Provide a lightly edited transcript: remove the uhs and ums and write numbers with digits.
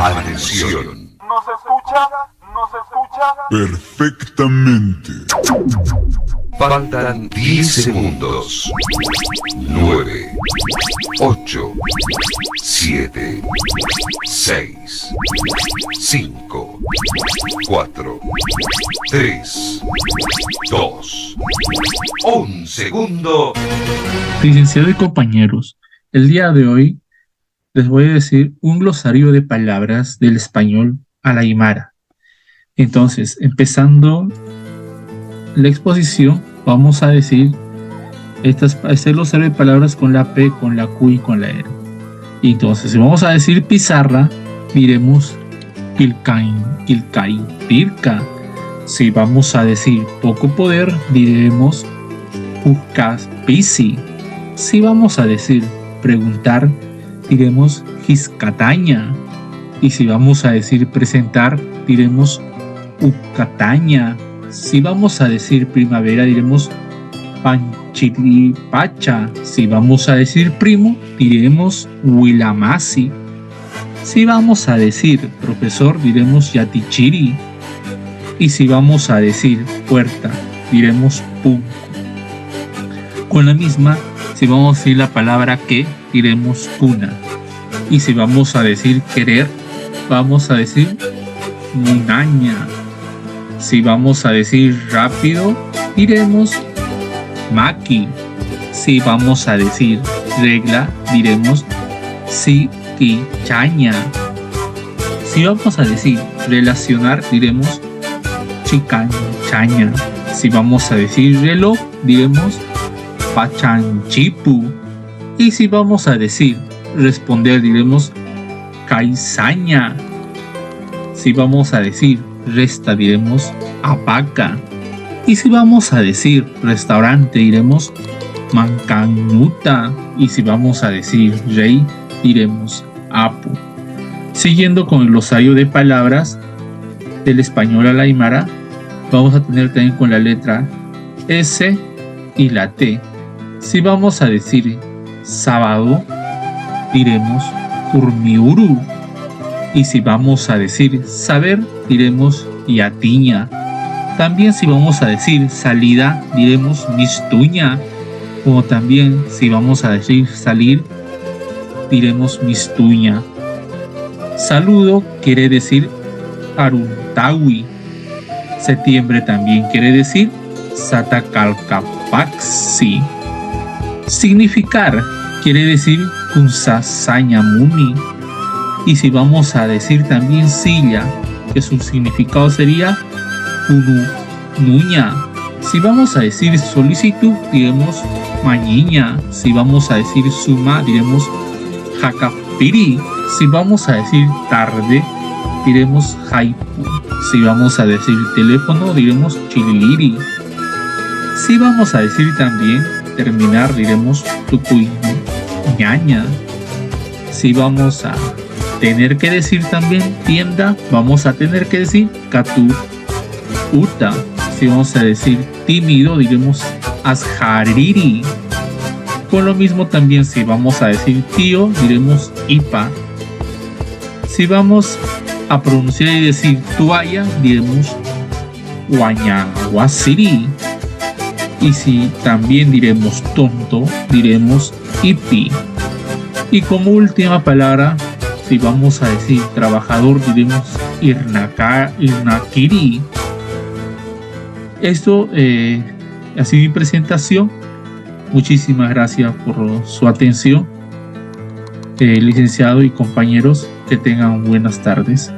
Atención. ¿Nos escucha? ¿Nos escucha? Perfectamente. Faltan 10 segundos. 9, 8, 7, 6, 5, 4, 3, 2, 1 segundo. Licenciado y compañeros, el día de hoy les voy a decir un glosario de palabras del español al aymara. Entonces, empezando la exposición, vamos a decir este glosario de palabras con la P, con la Q y con la R. Y entonces, si vamos a decir pizarra, diremos quilcay, pirca. Si vamos a decir poco poder, diremos pucas, pisi. Si vamos a decir preguntar, diremos Giscataña. Y si vamos a decir presentar, diremos Ucataña. Si vamos a decir primavera, diremos Panchiripacha. Si vamos a decir primo, diremos Huilamasi. Si vamos a decir profesor, diremos Yatichiri. Y si vamos a decir puerta, diremos Punco. Con la misma, si vamos a decir la palabra que, diremos cuna. Y si vamos a decir querer, vamos a decir munaña. Si vamos a decir rápido, diremos maqui. Si vamos a decir regla, diremos siquichaña. Si vamos a decir relacionar, diremos chicanchaña. Si vamos a decir reloj, diremos pachanchipu. Y si vamos a decir responder, diremos caizaña. Si vamos a decir resta, diremos apaca. Y si vamos a decir restaurante, diremos mancanuta. Y si vamos a decir rey, diremos apu. Siguiendo con el glosario de palabras del español al aymara, vamos a tener también con la letra S y la T. Si vamos a decir sábado, diremos urmiuru. Y si vamos a decir saber, diremos yatiña. También si vamos a decir salida, diremos mistuña. Como también si vamos a decir salir, diremos mistuña. Saludo quiere decir aruntawi. Septiembre también quiere decir satacalcapaxi. Significar quiere decir kunsasañamuni. Y si vamos a decir también silla, que su significado sería nuña. Si vamos a decir solicitud, diremos mañiña. Si vamos a decir suma, diremos jacapiri. Si vamos a decir tarde, diremos jaipu. Si vamos a decir teléfono, diremos chililiri. Si vamos a decir también terminar, diremos tucuiñaña. Si vamos a tener que decir también tienda, vamos a tener que decir catu uta. Si vamos a decir tímido, diremos asjariri. Con lo mismo también si vamos a decir tío, diremos ipa. Si vamos a pronunciar y decir toalla, diremos guañaguasiri. Y si también diremos tonto, diremos ipi. Y como última palabra, si vamos a decir trabajador, diremos irnakiri. Esto ha sido mi presentación. Muchísimas gracias por su atención, licenciado y compañeros. Que tengan buenas tardes.